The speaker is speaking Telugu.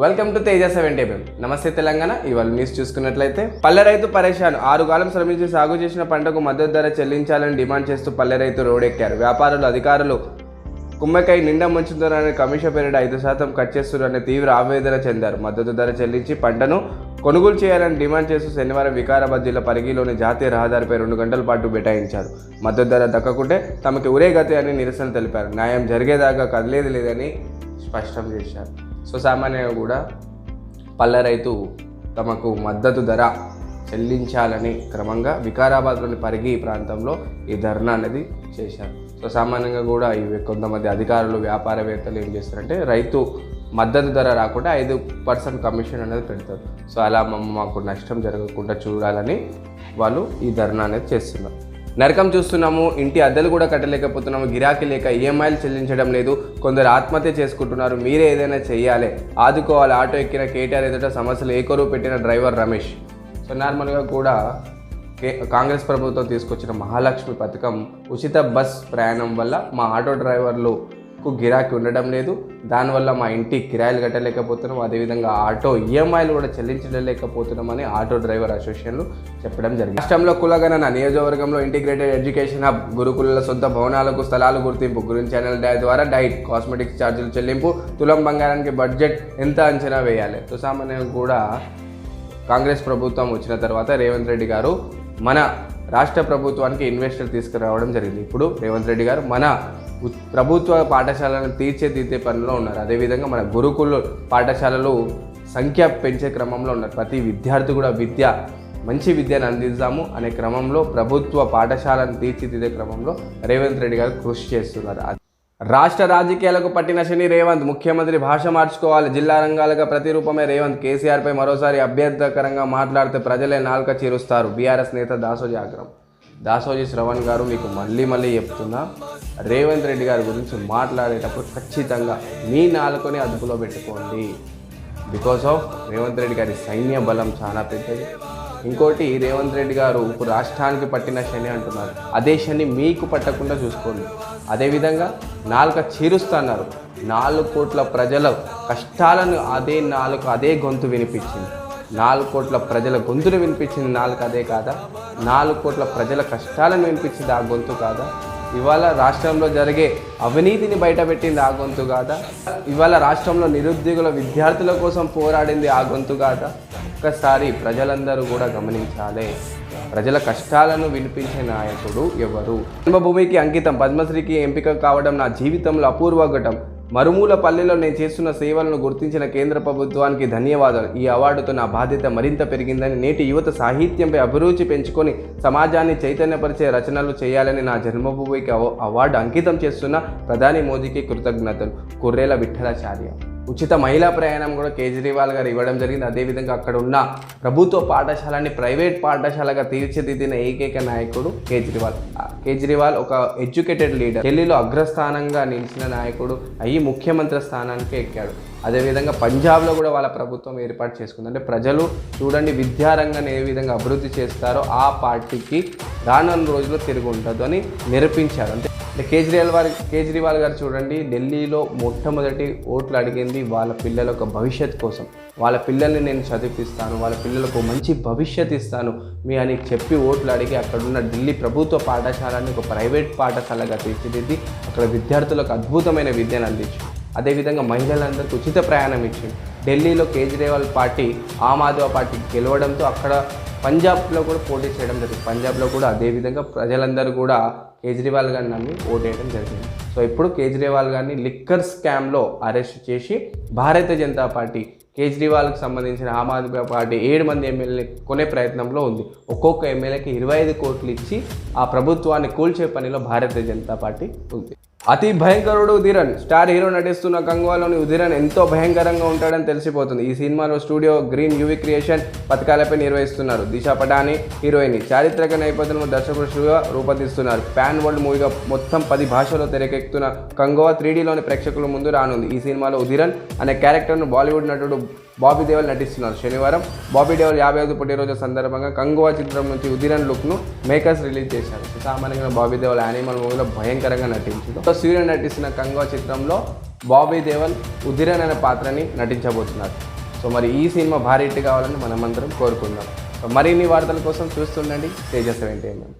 వెల్కమ్ టు తేజ 7 నమస్తే తెలంగాణ. ఇవాళ న్యూస్ చూసుకున్నట్లయితే పల్లె రైతు పరేషాన్. 6 కాలం శ్రమించి సాగు చేసిన పంటకు మద్దతు ధర చెల్లించాలని డిమాండ్ చేస్తూ పల్లె రైతు రోడ్డెక్కారు. వ్యాపారులు అధికారులు కుమ్మకై నిండా ముంచుతున్నారని కమిషన్ పేరిట 5% కట్ చేస్తున్నారని తీవ్ర ఆవేదన చెందారు. మద్దతు ధర చెల్లించి పంటను కొనుగోలు చేయాలని డిమాండ్ చేస్తూ శనివారం వికారాబాద్ జిల్లా పరిగిలోని జాతీయ రహదారిపై 2 గంటల పాటు బైఠాయించారు. మద్దతు ధర దక్కకుంటే తమకి ఊరే గతి అని నిరసన తెలిపారు. న్యాయం జరిగేదాకా కదిలేది లేదని స్పష్టం చేశారు. సో సామాన్యంగా కూడా పల్లె రైతు తమకు మద్దతు ధర చెల్లించాలని క్రమంగా వికారాబాద్లోని పరిగి ప్రాంతంలో ఈ ధర్నా అనేది చేశారు. సో సామాన్యంగా కూడా ఇవి కొంతమంది అధికారులు వ్యాపారవేత్తలు ఏం చేస్తారంటే రైతు మద్దతు ధర రాకుండా 5% కమిషన్ అనేది పెడతారు. సో అలా మాకు నష్టం జరగకుండా చూడాలని వాళ్ళు ఈ ధర్నా అనేది చేస్తున్నారు. నరకం చూస్తున్నాము, ఇంటి అద్దెలు కూడా కట్టలేకపోతున్నాము, గిరాకీ లేక ఈఎంఐలు చెల్లించడం లేదు, కొందరు ఆత్మహత్య చేసుకుంటున్నారు, మీరే ఏదైనా చెయ్యాలి, ఆదుకోవాలి. ఆటో ఎక్కిన కేటీఆర్ ఎదుట సమస్యలు ఏకొరువు పెట్టిన డ్రైవర్ రమేష్. సో నార్మల్గా కూడా కాంగ్రెస్ ప్రభుత్వం తీసుకొచ్చిన మహాలక్ష్మి పథకం ఉచిత బస్ ప్రయాణం వల్ల మా ఆటో డ్రైవర్లకు గిరాకీ ఉండడం లేదు, దానివల్ల మా ఇంటి కిరాయిలు కట్టలేకపోతున్నాం, అదేవిధంగా ఆటో ఈఎంఐలు కూడా చెల్లించలేకపోతున్నామని ఆటో డ్రైవర్ అసోసియేషన్లు చెప్పడం జరిగింది. రాష్ట్రంలో కులగణన నియోజకవర్గంలో ఇంటిగ్రేటెడ్ ఎడ్యుకేషన్ హబ్, గురుకుల సొంత భవనాలకు స్థలాలు గుర్తింపు, గ్రీన్ ఛానల్ ద్వారా డైట్ కాస్మెటిక్స్ ఛార్జీలు చెల్లింపు, తులం బంగారానికి బడ్జెట్ ఎంత అంచనా వేయాలి. సో సామాన్యంగా కూడా కాంగ్రెస్ ప్రభుత్వం వచ్చిన తర్వాత రేవంత్ రెడ్డి గారు మన రాష్ట్ర ప్రభుత్వానికి ఇన్వెస్టర్ తీసుకురావడం జరిగింది. ఇప్పుడు రేవంత్ రెడ్డి గారు మన ప్రభుత్వ పాఠశాలను తీర్చిదిద్దే పనిలో ఉన్నారు. అదేవిధంగా మన గురుకుల పాఠశాలలు సంఖ్య పెంచే క్రమంలో ఉన్నారు. ప్రతి విద్యార్థి కూడా మంచి విద్యను అందిద్దాము అనే క్రమంలో ప్రభుత్వ పాఠశాలను తీర్చిదిద్దే క్రమంలో రేవంత్ రెడ్డి గారు కృషి చేస్తున్నారు. రాష్ట్ర రాజకీయాలకు పట్టిన శని రేవంత్, ముఖ్యమంత్రి భాష మార్చుకోవాలి, జిల్లా రంగాలుగా ప్రతిరూపమే రేవంత్, కేసీఆర్పై మరోసారి అభ్యర్థకరంగా మాట్లాడితే ప్రజలే నాలుక చీరుస్తారు. బీఆర్ఎస్ నేత దాసోజీ ఆగ్రహం. దాసోజీ శ్రవణ్ గారు మీకు మళ్ళీ చెప్తున్నా, రేవంత్ రెడ్డి గారి గురించి మాట్లాడేటప్పుడు ఖచ్చితంగా మీ నాలుకని అదుపులో పెట్టుకోండి. బికాస్ ఆఫ్ రేవంత్ రెడ్డి గారి సైన్య బలం చాలా పెద్దది. ఇంకోటి, రేవంత్ రెడ్డి గారు ఇప్పుడు రాష్ట్రానికి పట్టిన శని అంటున్నారు, అదే శని మీకు పట్టకుండా చూసుకోండి. అదేవిధంగా నాలుక చీరుస్తున్నారు. 4 కోట్ల ప్రజల కష్టాలను అదే గొంతు వినిపించింది. 4 కోట్ల ప్రజల గొంతును వినిపించింది నాలుక, అదే కాదా? 4 కోట్ల ప్రజల కష్టాలను వినిపించింది ఆ గొంతు కాదా? ఇవాళ రాష్ట్రంలో జరిగే అవినీతిని బయటపెట్టింది ఆ గొంతు కాదా? ఇవాళ రాష్ట్రంలో నిరుద్యోగుల విద్యార్థుల కోసం పోరాడింది ఆ గొంతు కాదా? ఒక్కసారి ప్రజలందరూ కూడా గమనించాలి. ప్రజల కష్టాలను వినిపించే నాయకుడు ఎవరు? జన్మభూమికి అంకితం, పద్మశ్రీకి ఎంపిక కావడం నా జీవితంలో అపూర్వ ఘట్టం. మరుమూల పల్లెలో నేను చేస్తున్న సేవలను గుర్తించిన కేంద్ర ప్రభుత్వానికి ధన్యవాదాలు. ఈ అవార్డుతో నా బాధ్యత మరింత పెరిగిందని, నేటి యువత సాహిత్యంపై అభిరుచి పెంచుకొని సమాజాన్ని చైతన్యపరిచే రచనలు చేయాలని నా జన్మభూమికి అవార్డు అంకితం చేస్తున్న ప్రధాని మోదీకి కృతజ్ఞతలు. కుర్రేల విఠలాచార్య. ఉచిత మహిళా ప్రయాణం కూడా కేజ్రీవాల్ గారు ఇవ్వడం జరిగింది. అదేవిధంగా అక్కడ ఉన్న ప్రభుత్వ పాఠశాలని ప్రైవేట్ పాఠశాలగా తీర్చిదిద్దిన ఏకైక నాయకుడు కేజ్రీవాల్ ఒక ఎడ్యుకేటెడ్ లీడర్. ఢిల్లీలో అగ్రస్థానంగా నిలిచిన నాయకుడు అయ్యి ముఖ్యమంత్రి స్థానానికి ఎక్కాడు. అదేవిధంగా పంజాబ్లో కూడా వాళ్ళ ప్రభుత్వం ఏర్పాటు చేసుకుంది. అంటే ప్రజలు చూడండి విద్యారంగాన్ని ఏ విధంగా అభివృద్ధి చేస్తారో ఆ పార్టీకి రానున్న రోజుల్లో తిరిగి ఉండదు అని నిరూపించారు. అంటే కేజ్రీవాల్ గారు చూడండి, ఢిల్లీలో మొట్టమొదటి ఓట్లు అడిగింది వాళ్ళ పిల్లల యొక్క భవిష్యత్ కోసం. వాళ్ళ పిల్లల్ని నేను చదివిస్తాను, వాళ్ళ పిల్లలకు మంచి భవిష్యత్ ఇస్తాను మీ అని చెప్పి ఓట్లు అడిగి అక్కడున్న ఢిల్లీ ప్రభుత్వ పాఠశాలని ఒక ప్రైవేట్ పాఠశాలగా తీర్చిదిద్ది అక్కడ విద్యార్థులకు అద్భుతమైన విద్యను అందించారు. అదేవిధంగా మహిళలందరికీ ఉచిత ప్రయాణం ఇచ్చింది. ఢిల్లీలో కేజ్రీవాల్ పార్టీ ఆమ్ ఆద్మీ పార్టీ గెలవడంతో అక్కడ పంజాబ్లో కూడా పోటీ చేయడం జరిగింది. పంజాబ్లో కూడా అదేవిధంగా ప్రజలందరూ కూడా కేజ్రీవాల్ గారిని నమ్మి ఓటేయడం జరిగింది. సో ఇప్పుడు కేజ్రీవాల్ గారిని లిక్కర్ స్కామ్లో అరెస్ట్ చేసి భారతీయ జనతా పార్టీ కేజ్రీవాల్కి సంబంధించిన ఆమ్ ఆద్మీ పార్టీ 7 మంది ఎమ్మెల్యేని కొనే ప్రయత్నంలో ఉంది. ఒక్కొక్క ఎమ్మెల్యేకి 25 కోట్లు ఇచ్చి ఆ ప్రభుత్వాన్ని కూల్చే పనిలో భారతీయ జనతా పార్టీ ఉంది. అతి భయంకరుడు ఉదిరన్. స్టార్ హీరో నటిస్తున్న కంగువాలోని ఉదిరన్ ఎంతో భయంకరంగా ఉంటాడని తెలిసిపోతుంది. ఈ సినిమాలో స్టూడియో గ్రీన్ యువి క్రియేషన్ పథకాలపై నిర్వహిస్తున్నారు. దిశా పటాని హీరోయిన్. చారిత్రక నేపథ్యంలో దర్శకుడు శివ రూపొందిస్తున్నారు. ప్యాన్ వరల్డ్ మూవీగా మొత్తం 10 భాషల్లో తెరకెక్కుతున్న కంగువా 3Dలోని ప్రేక్షకుల ముందు రానుంది. ఈ సినిమాలో ఉదిరన్ అనే క్యారెక్టర్ను బాలీవుడ్ నటుడు బాబీ దేవల్ నటిస్తున్నారు. శనివారం బాబీ దేవల్ 55 పుట్టినరోజు సందర్భంగా కంగువా చిత్రం నుంచి ఉదిరన్ లుక్ను మేకర్స్ రిలీజ్ చేశారు. సామాన్యంగా బాబీ దేవల్ యానిమల్ మూవీలో భయంకరంగా నటించారు. సూర్య నటిస్తున్న కంగువా చిత్రంలో బాబీ దేవల్ ఉదిరన్ అనే పాత్రని నటించబోతున్నారు. సో మరి ఈ సినిమా భారీ హిట్ కావాలని మనమందరం కోరుకుందాం. సో మరిన్ని వార్తల కోసం చూస్తుండండి తేజ 7 AM.